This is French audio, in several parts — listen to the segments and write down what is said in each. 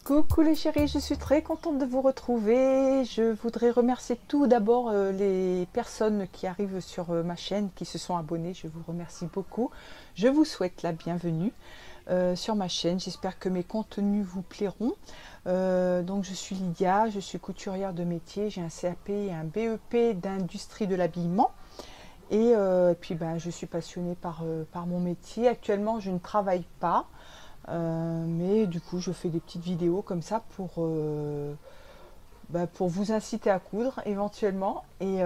Coucou les chéris, je suis très contente de vous retrouver. Je voudrais remercier tout d'abord les personnes qui arrivent sur ma chaîne, qui se sont abonnées. Je vous remercie beaucoup. Je vous souhaite la bienvenue sur ma chaîne. J'espère que mes contenus vous plairont. Donc je suis Lydia, je suis couturière de métier. J'ai un CAP et un BEP d'industrie de l'habillement. Et puis je suis passionnée par mon métier. Actuellement, je ne travaille pas. Mais du coup je fais des petites vidéos comme ça pour vous inciter à coudre éventuellement et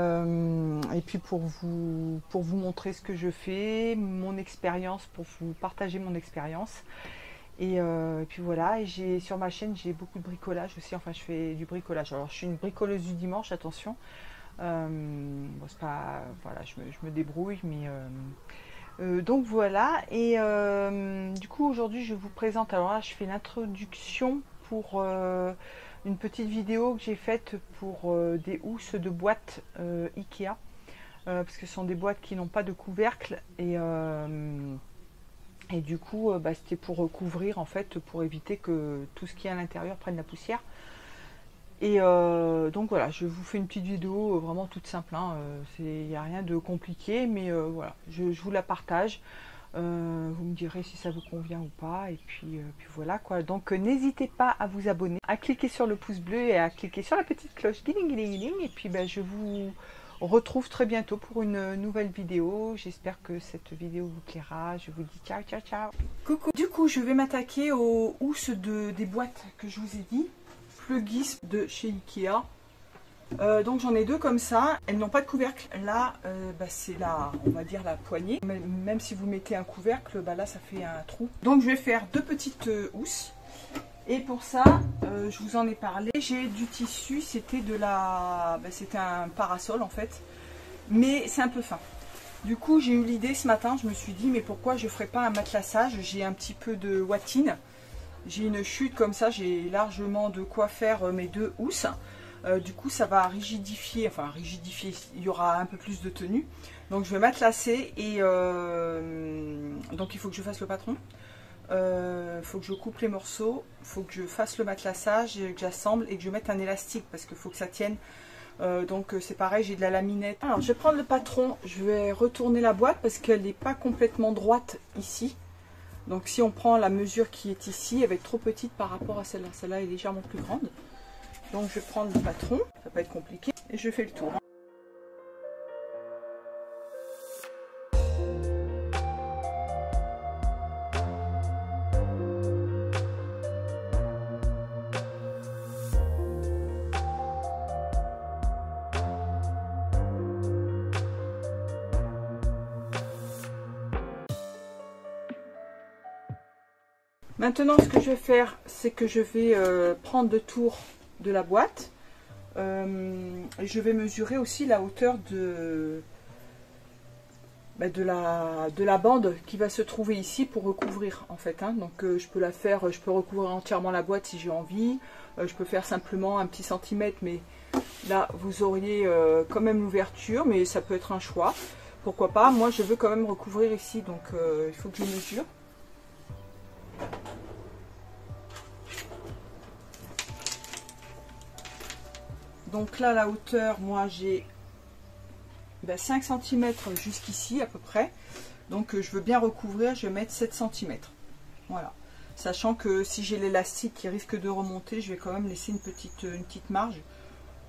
puis pour vous montrer ce que je fais, mon expérience, pour vous partager mon expérience et puis voilà. Et sur ma chaîne j'ai beaucoup de bricolage aussi, enfin je fais du bricolage. Alors je suis une bricoleuse du dimanche, attention, bon, c'est pas, voilà, je me débrouille, mais donc voilà. Et du coup aujourd'hui je vous présente, alors là je fais l'introduction pour une petite vidéo que j'ai faite pour des housses de boîtes Ikea, parce que ce sont des boîtes qui n'ont pas de couvercle et du coup c'était pour recouvrir, en fait, pour éviter que tout ce qui est à l'intérieur prenne la poussière. Et donc voilà, je vous fais une petite vidéo vraiment toute simple, hein. Il n'y a rien de compliqué, mais voilà, je vous la partage. Vous me direz si ça vous convient ou pas, et puis voilà quoi. Donc n'hésitez pas à vous abonner, à cliquer sur le pouce bleu et à cliquer sur la petite cloche, guiling, guiling, guiling. Et puis je vous retrouve très bientôt pour une nouvelle vidéo. J'espère que cette vidéo vous plaira. Je vous dis ciao, ciao, ciao. Coucou. Du coup, je vais m'attaquer aux housses des boîtes que je vous ai dit. Plugis de chez Ikea. Donc j'en ai deux comme ça, elles n'ont pas de couvercle. Là c'est on va dire la poignée. Même si vous mettez un couvercle, là ça fait un trou. Donc je vais faire deux petites housses. Et pour ça, je vous en ai parlé. J'ai du tissu, c'était c'était un parasol en fait, mais c'est un peu fin. Du coup j'ai eu l'idée ce matin, je me suis dit mais pourquoi je ne ferais pas un matelassage. J'ai un petit peu de watine. J'ai une chute comme ça, j'ai largement de quoi faire mes deux housses. Du coup ça va rigidifier, il y aura un peu plus de tenue. Donc je vais matelasser et donc il faut que je fasse le patron. Il faut que je coupe les morceaux, il faut que je fasse le matelassage, que j'assemble et que je mette un élastique parce qu'il faut que ça tienne. Donc c'est pareil, j'ai de la laminette. Alors je vais prendre le patron, je vais retourner la boîte parce qu'elle n'est pas complètement droite ici. Donc si on prend la mesure qui est ici, elle va être trop petite par rapport à celle-là. Celle-là est légèrement plus grande. Donc je vais prendre le patron, ça va être compliqué, et je fais le tour. Maintenant, ce que je vais faire, c'est que je vais prendre le tour de la boîte. Et je vais mesurer aussi la hauteur de la bande qui va se trouver ici pour recouvrir en fait, hein. Donc je peux je peux recouvrir entièrement la boîte si j'ai envie. Je peux faire simplement un petit centimètre, mais là vous auriez quand même l'ouverture, mais ça peut être un choix. Pourquoi pas, moi je veux quand même recouvrir ici, donc il faut que je mesure. Donc là, la hauteur, moi j'ai 5 cm jusqu'ici à peu près. Donc je veux bien recouvrir, je vais mettre 7 cm. Voilà. Sachant que si j'ai l'élastique qui risque de remonter, je vais quand même laisser une petite marge.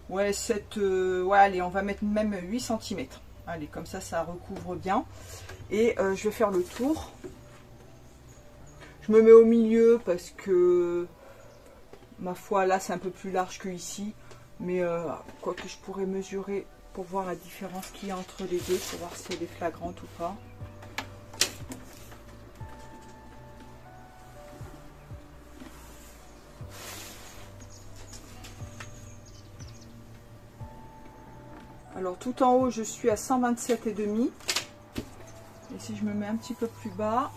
Ouais, ouais, allez, on va mettre même 8 cm. Allez, comme ça recouvre bien. Et je vais faire le tour. Je me mets au milieu parce que, ma foi, là c'est un peu plus large que ici. Mais quoi que je pourrais mesurer pour voir la différence qu'il y a entre les deux, pour voir si elle est flagrante ou pas. Alors tout en haut je suis à 127,5. Et si je me mets un petit peu plus bas,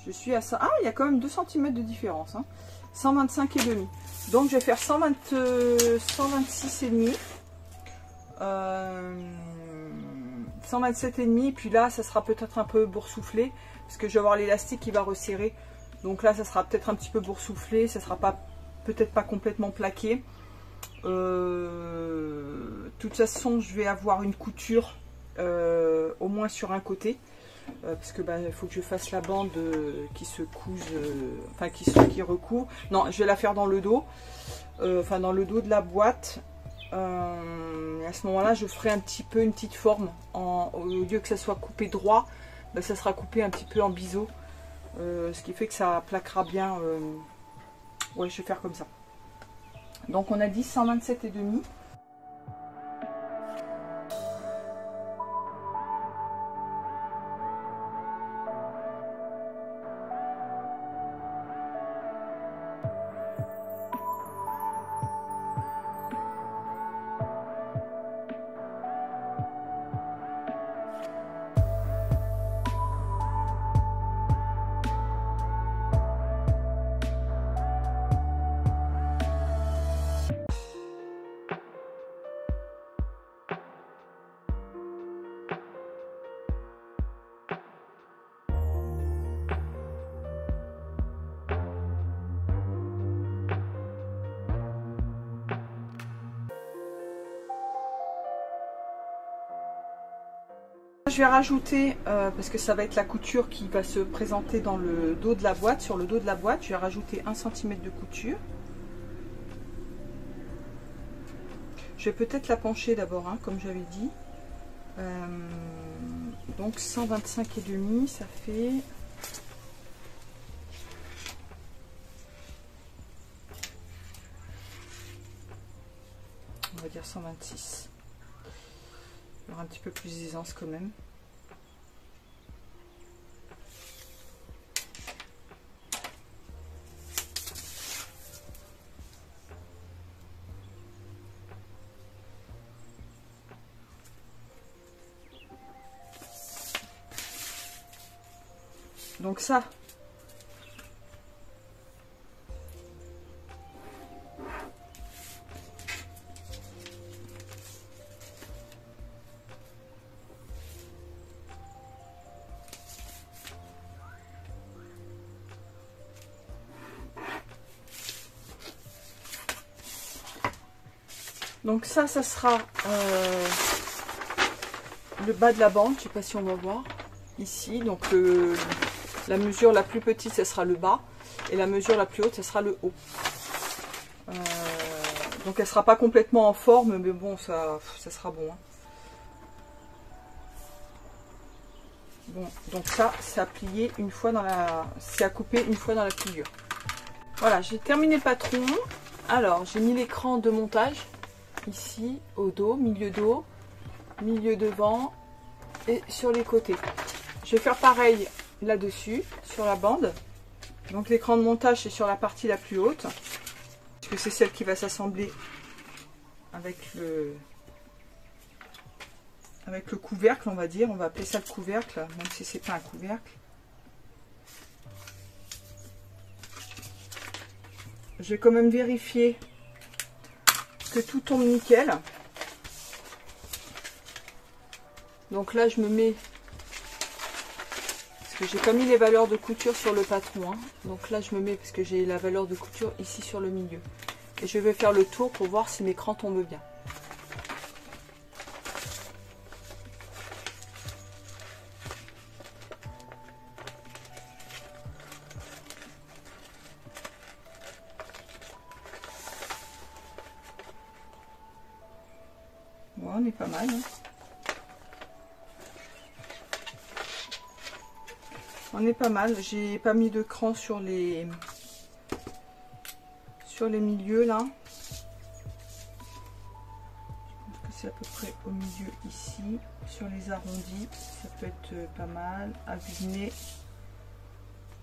je suis à ça. Ah, il y a quand même 2 cm de différence, hein. 125,5. Donc je vais faire 126,5. 127,5, puis là ça sera peut-être un peu boursouflé parce que je vais avoir l'élastique qui va resserrer, donc là ça sera peut-être un petit peu boursouflé, ça sera pas peut-être pas complètement plaqué. De toute façon je vais avoir une couture au moins sur un côté, parce que il faut que je fasse la bande qui se couse, enfin qui recouvre. Non, je vais la faire dans le dos, enfin dans le dos de la boîte. À ce moment là je ferai un petit peu une petite forme au lieu que ça soit coupé droit, ça sera coupé un petit peu en biseau, ce qui fait que ça plaquera bien. Ouais, je vais faire comme ça. Donc on a dit 127,5. Je vais rajouter, parce que ça va être la couture qui va se présenter dans le dos de la boîte, sur le dos de la boîte, je vais rajouter 1 cm de couture. Je vais peut-être la pencher d'abord, hein, comme j'avais dit. Donc 125,5, ça fait... on va dire 126. Il y aura un petit peu plus d'aisance quand même. Donc ça, ça sera le bas de la bande. Je sais pas si on va voir ici. Donc la mesure la plus petite, ce sera le bas, et la mesure la plus haute, ce sera le haut. Donc elle sera pas complètement en forme, mais bon, ça sera bon, hein. Bon, donc ça, c'est à plier une fois dans la, c'est à couper une fois dans la pliure. Voilà, j'ai terminé le patron. Alors, j'ai mis l'écran de montage ici au dos, milieu devant et sur les côtés. Je vais faire pareil là-dessus, sur la bande. Donc l'écran de montage, c'est sur la partie la plus haute, parce que c'est celle qui va s'assembler avec le couvercle, on va dire. On va appeler ça le couvercle, même si c'est pas un couvercle. Je vais quand même vérifier que tout tombe nickel. Donc là, je me mets, parce que j'ai pas mis les valeurs de couture sur le patron, hein. Donc là, je me mets, parce que j'ai la valeur de couture ici sur le milieu. Et je vais faire le tour pour voir si mes crans tombent bien. Bon, on est pas mal, hein. On est pas mal. J'ai pas mis de cran sur les milieux là. C'est à peu près au milieu ici. Sur les arrondis, ça peut être pas mal. À vue de nez,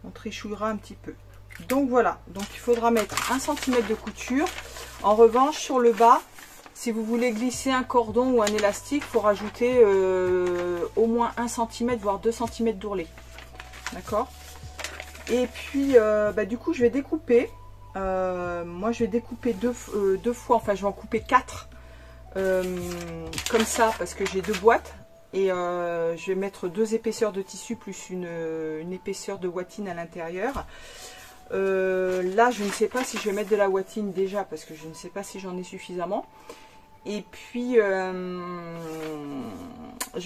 on trichouillera un petit peu. Donc voilà. Donc il faudra mettre 1 cm de couture. En revanche, sur le bas, si vous voulez glisser un cordon ou un élastique, il faut rajouter au moins 1 cm, voire 2 cm d'ourlet. D'accord. Et puis, du coup, je vais découper. Moi, je vais découper deux fois. Enfin, je vais en couper 4. Comme ça, parce que j'ai 2 boîtes. Et je vais mettre 2 épaisseurs de tissu plus une épaisseur de watine à l'intérieur. Là, je ne sais pas si je vais mettre de la watine déjà, parce que je ne sais pas si j'en ai suffisamment. Et puis, je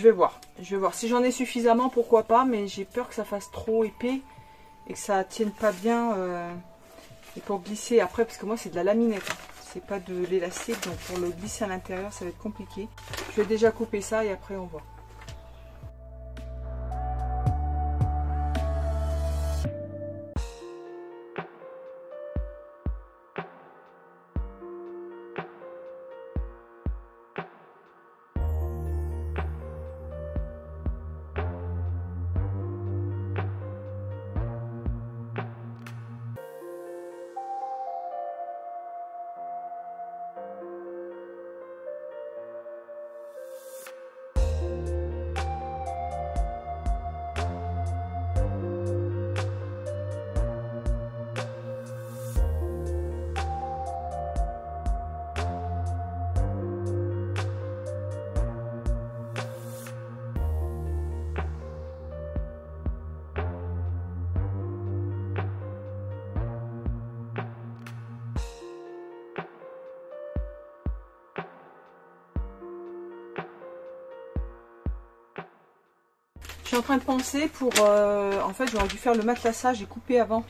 vais voir. Je vais voir. Si j'en ai suffisamment, pourquoi pas, mais j'ai peur que ça fasse trop épais et que ça tienne pas bien. Et pour glisser après, parce que moi, c'est de la laminette. Hein. C'est pas de l'élastique, donc pour le glisser à l'intérieur, ça va être compliqué. Je vais déjà couper ça et après, on voit. Je suis en train de penser pour... en fait, j'aurais dû faire le matelassage et couper avant.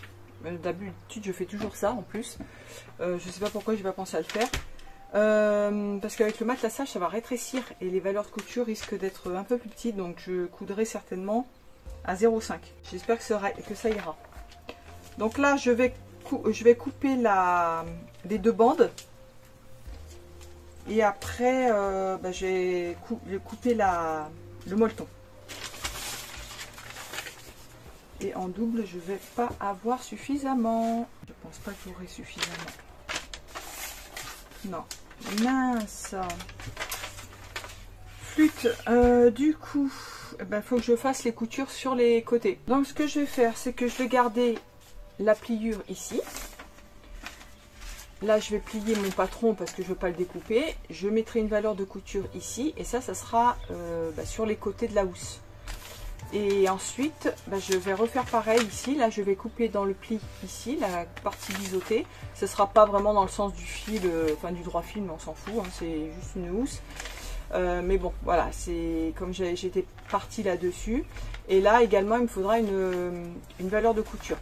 D'habitude, je fais toujours ça en plus. Je sais pas pourquoi je vais pas penser à le faire. Parce qu'avec le matelassage, ça va rétrécir et les valeurs de couture risquent d'être un peu plus petites. Donc, je coudrai certainement à 0,5. J'espère que ça ira. Donc là, je vais couper les 2 bandes. Et après, je vais couper le molleton. Et en double, je vais pas avoir suffisamment. Je pense pas que j'aurai suffisamment. Non. Mince. Flûte. Du coup, faut que je fasse les coutures sur les côtés. Donc, ce que je vais faire, c'est que je vais garder la pliure ici. Là, je vais plier mon patron parce que je ne veux pas le découper. Je mettrai une valeur de couture ici. Et ça sera sur les côtés de la housse. Et ensuite, je vais refaire pareil ici. Là, je vais couper dans le pli ici, la partie biseautée. Ce ne sera pas vraiment dans le sens du fil, enfin du droit fil, mais on s'en fout. Hein, c'est juste une housse. Mais bon, voilà, c'est comme j'étais partie là-dessus. Et là, également, il me faudra une valeur de couture.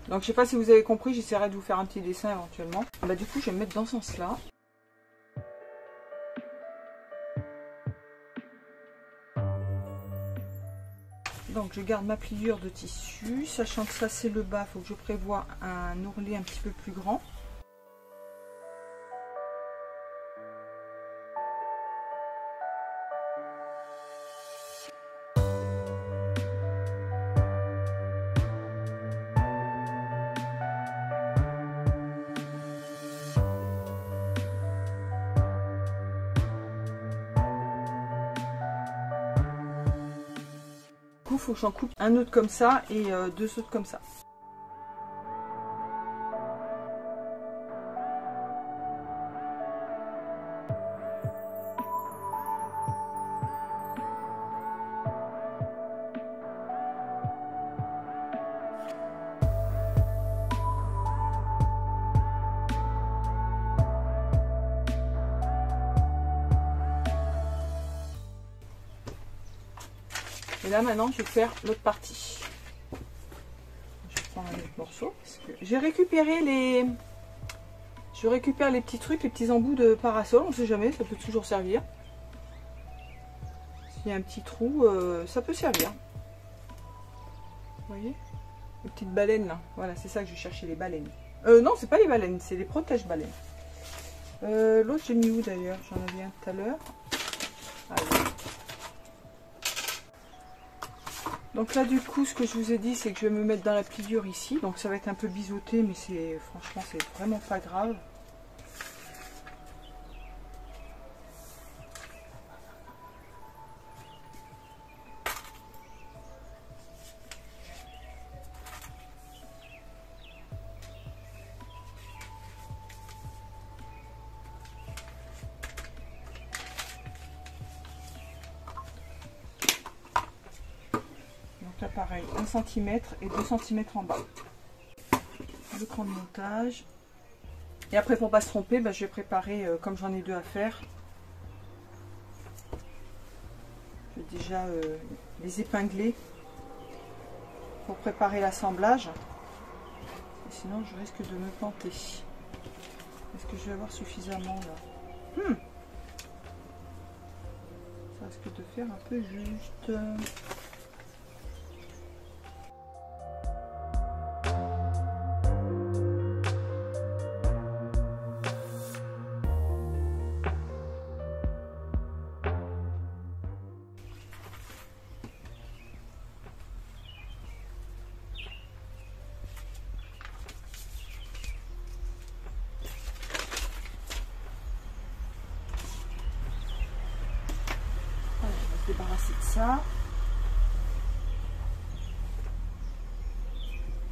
Donc, je ne sais pas si vous avez compris, j'essaierai de vous faire un petit dessin éventuellement. Du coup, je vais me mettre dans ce sens-là. Donc je garde ma pliure de tissu, sachant que ça c'est le bas, il faut que je prévoie un ourlet un petit peu plus grand. Il faut que j'en coupe un autre comme ça et 2 autres comme ça. Et là maintenant je vais faire l'autre partie. Je prends un autre morceau. J'ai récupéré les... Je récupère les petits trucs, les petits embouts de parasol, on ne sait jamais, ça peut toujours servir. S'il y a un petit trou, ça peut servir. Vous voyez? Les petites baleines là. Voilà, c'est ça que je cherchais, les baleines. Non, c'est pas les baleines, c'est les protège-baleines. L'autre j'ai mis où d'ailleurs? J'en avais un tout à l'heure. Allez. Donc là du coup ce que je vous ai dit c'est que je vais me mettre dans la pliure ici. Donc ça va être un peu biseauté mais franchement c'est vraiment pas grave. Donc là pareil, 1 cm et 2 cm en bas. Le cran de montage. Et après pour pas se tromper, je vais préparer, comme j'en ai 2 à faire, je vais déjà les épingler pour préparer l'assemblage. Sinon je risque de me planter. Est-ce que je vais avoir suffisamment là? Ça risque de faire un peu juste. Débarrasser de ça.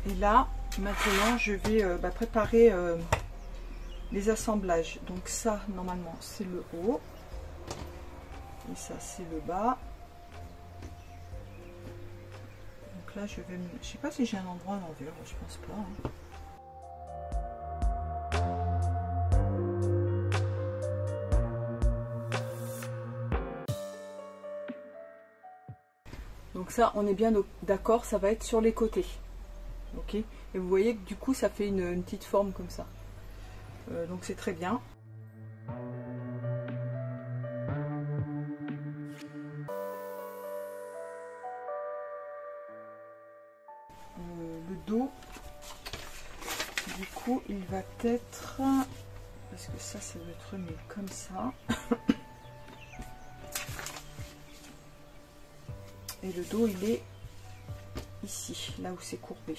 Et là maintenant je vais préparer les assemblages. Donc ça normalement c'est le haut et ça c'est le bas. Donc là je vais je sais pas si j'ai un endroit à l'envers, je pense pas hein. Donc ça, on est bien d'accord, ça va être sur les côtés. Ok. Et vous voyez que du coup, ça fait une petite forme comme ça. Donc c'est très bien. Le dos, du coup, il va être... Parce que ça va être mis comme ça. Et le dos, il est ici, là où c'est courbé.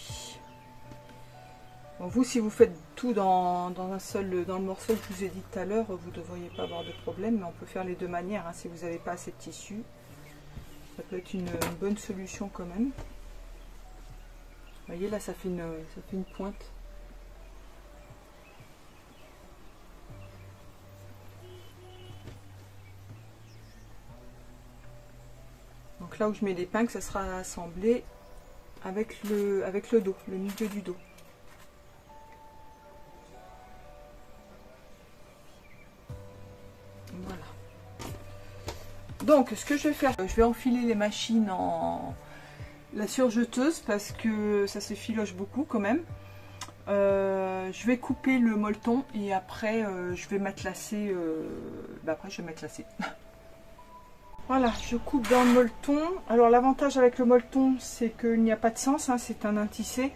Donc vous, si vous faites tout dans le morceau que je vous ai dit tout à l'heure, vous ne devriez pas avoir de problème. Mais on peut faire les deux manières, hein, si vous n'avez pas assez de tissu. Ça peut être une bonne solution quand même. Vous voyez, là, ça fait une pointe. Donc là où je mets l'épingle, ça sera assemblé avec le dos, le milieu du dos. Voilà. Donc ce que je vais faire, je vais enfiler les machines en la surjeteuse parce que ça se filoche beaucoup quand même. Je vais couper le molleton et après je vais matelacer. Après je vais matelacer. Voilà, je coupe dans le molleton. Alors l'avantage avec le molleton, c'est qu'il n'y a pas de sens, hein, c'est un intissé.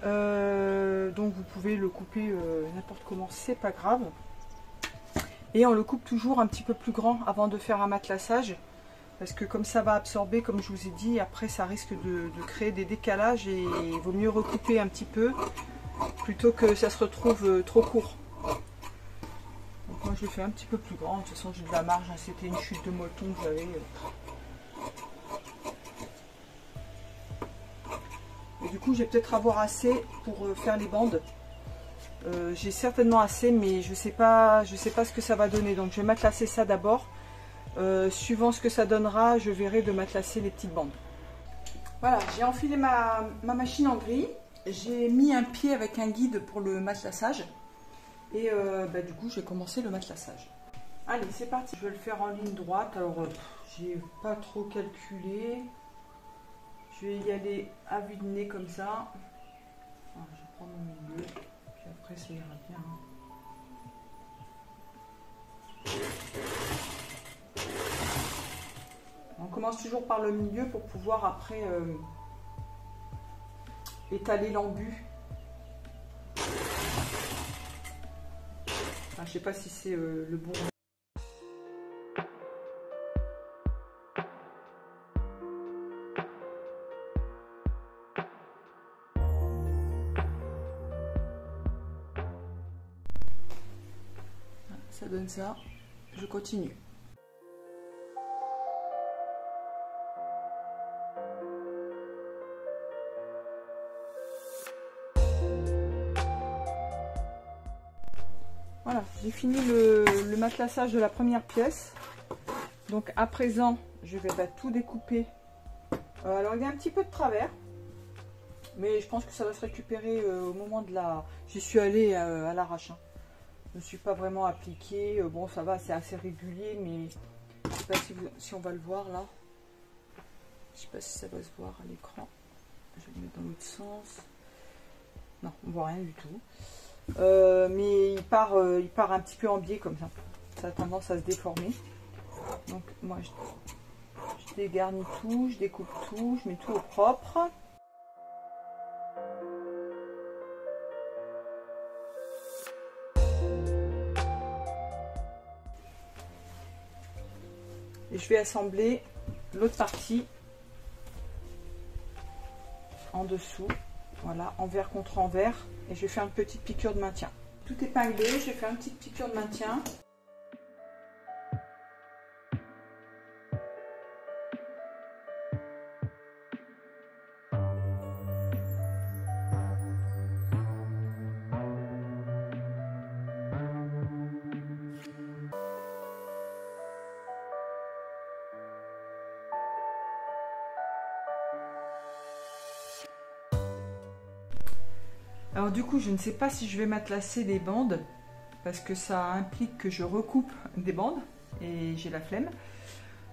Donc vous pouvez le couper n'importe comment, c'est pas grave. Et on le coupe toujours un petit peu plus grand avant de faire un matelassage. Parce que comme ça va absorber, comme je vous ai dit, après ça risque de créer des décalages. Et il vaut mieux recouper un petit peu plutôt que ça se retrouve trop court. Donc moi je le fais un petit peu plus grand, de toute façon j'ai de la marge, hein. C'était une chute de molleton que j'avais. Et du coup je vais peut-être avoir assez pour faire les bandes. J'ai certainement assez, mais je sais pas ce que ça va donner. Donc je vais matelacer ça d'abord. Suivant ce que ça donnera, je verrai de matelacer les petites bandes. Voilà, j'ai enfilé ma machine en gris. J'ai mis un pied avec un guide pour le matelassage. Et du coup, je vais commencer le matelassage. Allez, c'est parti. Je vais le faire en ligne droite. Alors, j'ai pas trop calculé. Je vais y aller à vue de nez comme ça. Alors, je vais prendre mon milieu. Puis après, ça ira bien. On commence toujours par le milieu pour pouvoir après étaler l'embu. Enfin, je sais pas si c'est le bon. Ça donne ça. Je continue. Voilà, j'ai fini le matelassage de la première pièce. Donc à présent, je vais tout découper Alors il y a un petit peu de travers, mais je pense que ça va se récupérer au moment de la... J'y suis allée à l'arrache. Hein. Je ne me suis pas vraiment appliquée. Bon, ça va, c'est assez régulier, mais je ne sais pas si on va le voir là. Je ne sais pas si ça va se voir à l'écran. Je vais le mettre dans l'autre sens. Non, on ne voit rien du tout. Mais il part un petit peu en biais comme ça. Ça a tendance à se déformer. Donc moi je dégarnis tout, je découpe tout, je mets tout au propre. Et je vais assembler l'autre partie en dessous. Voilà, envers contre envers. Et je vais faire une petite piqûre de maintien. Tout épinglé, je vais faire une petite piqûre de maintien. Alors du coup, je ne sais pas si je vais matelasser les bandes, parce que ça implique que je recoupe des bandes, et j'ai la flemme.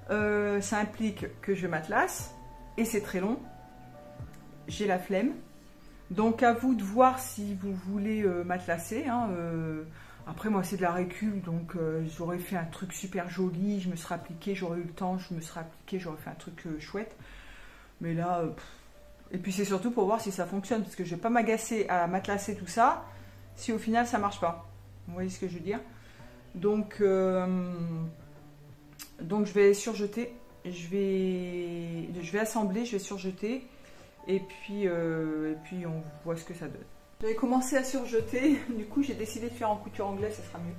Ça implique que je matelasse, et c'est très long. J'ai la flemme. Donc à vous de voir si vous voulez matelasser. Hein, après moi c'est de la récup, donc j'aurais fait un truc super joli, je me serais appliqué, j'aurais eu le temps, je me serais appliqué, j'aurais fait un truc chouette. Mais là... Et puis c'est surtout pour voir si ça fonctionne, parce que je ne vais pas m'agacer à matelasser tout ça si au final ça ne marche pas. Vous voyez ce que je veux dire? Donc je vais surjeter, je vais assembler, je vais surjeter, et puis on voit ce que ça donne. J'avais commencé à surjeter, du coup j'ai décidé de faire en couture anglaise, ça sera mieux.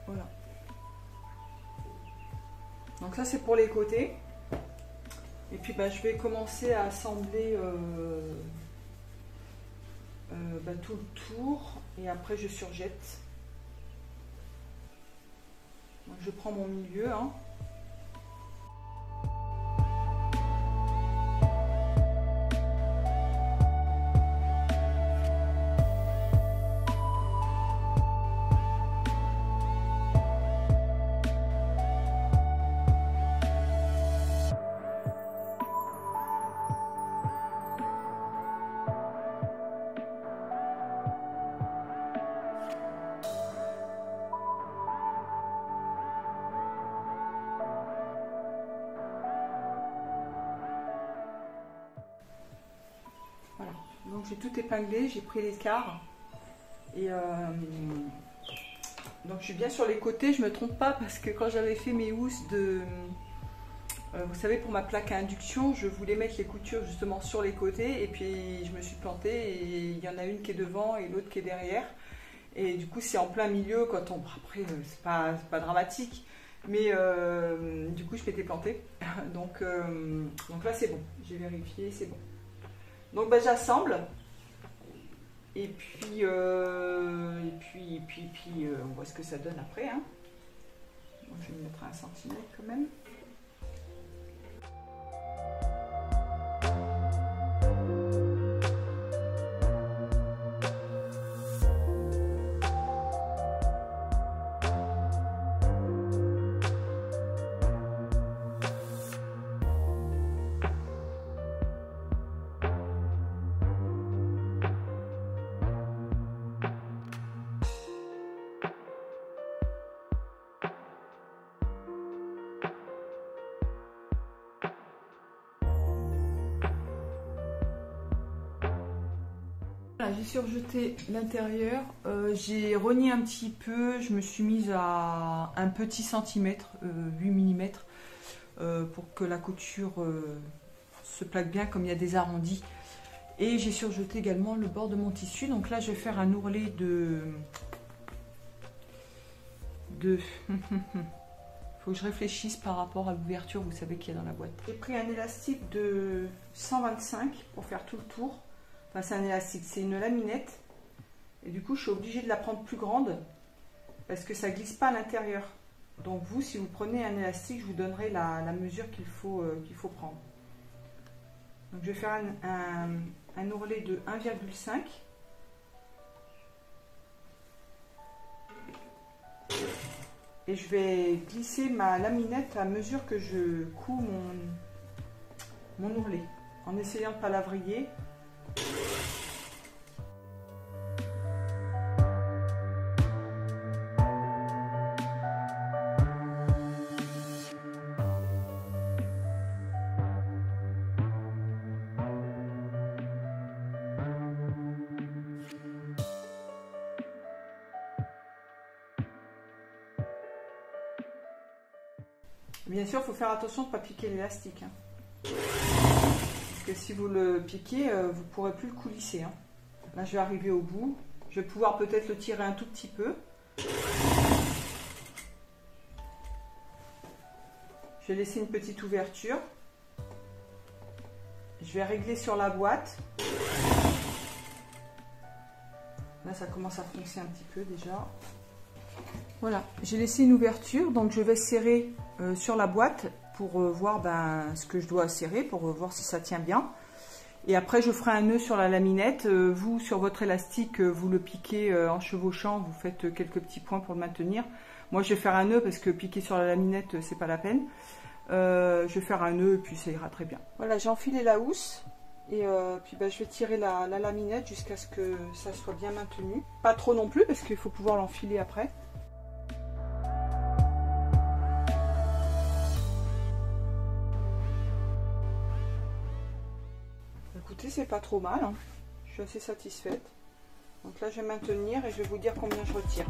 Voilà. Donc ça c'est pour les côtés. Et puis bah, je vais commencer à assembler tout le tour. Et après je surjette. Donc, je prends mon milieu. Hein. Voilà, donc j'ai tout épinglé, j'ai pris l'écart et donc je suis bien sur les côtés, je me trompe pas parce que quand j'avais fait mes housses de, vous savez pour ma plaque à induction, je voulais mettre les coutures justement sur les côtés et puis je me suis plantée et il y en a une qui est devant et l'autre qui est derrière et du coup c'est en plein milieu quand on, après c'est pas dramatique mais du coup je m'étais plantée donc là c'est bon, j'ai vérifié, c'est bon. Donc bah, j'assemble et puis, on voit ce que ça donne après. Hein. Bon, je vais me mettre à 1 cm quand même. J'ai surjeté l'intérieur, j'ai rogné un petit peu, je me suis mise à un petit centimètre, 8 mm, pour que la couture se plaque bien comme il y a des arrondis. Et j'ai surjeté également le bord de mon tissu. Donc là, je vais faire un ourlet de... Faut que je réfléchisse par rapport à l'ouverture, vous savez, qu'il y a dans la boîte. J'ai pris un élastique de 125 pour faire tout le tour. Enfin, c'est un élastique, c'est une laminette. Et du coup, je suis obligée de la prendre plus grande parce que ça ne glisse pas à l'intérieur. Donc vous, si vous prenez un élastique, je vous donnerai la mesure qu'il faut prendre. Donc je vais faire un ourlet de 1,5. Et je vais glisser ma laminette à mesure que je couds mon ourlet, en essayant de ne pas la vriller. Bien sûr, il faut faire attention de ne pas piquer l'élastique. Parce que si vous le piquez, vous ne pourrez plus le coulisser. Là, je vais arriver au bout. Je vais pouvoir peut-être le tirer un tout petit peu. Je vais laisser une petite ouverture. Je vais régler sur la boîte. Là, ça commence à foncer un petit peu déjà. Voilà, j'ai laissé une ouverture, donc je vais serrer sur la boîte pour voir ce que je dois serrer, pour voir si ça tient bien. Et après, je ferai un nœud sur la laminette. Vous, sur votre élastique, vous le piquez en chevauchant, vous faites quelques petits points pour le maintenir. Moi, je vais faire un nœud parce que piquer sur la laminette, c'est pas la peine. Je vais faire un nœud et puis ça ira très bien. Voilà, j'ai enfilé la housse. Et puis je vais tirer la laminette jusqu'à ce que ça soit bien maintenu. Pas trop non plus parce qu'il faut pouvoir l'enfiler après. Écoutez, c'est pas trop mal, hein. Je suis assez satisfaite. Donc là, je vais maintenir et je vais vous dire combien je retire.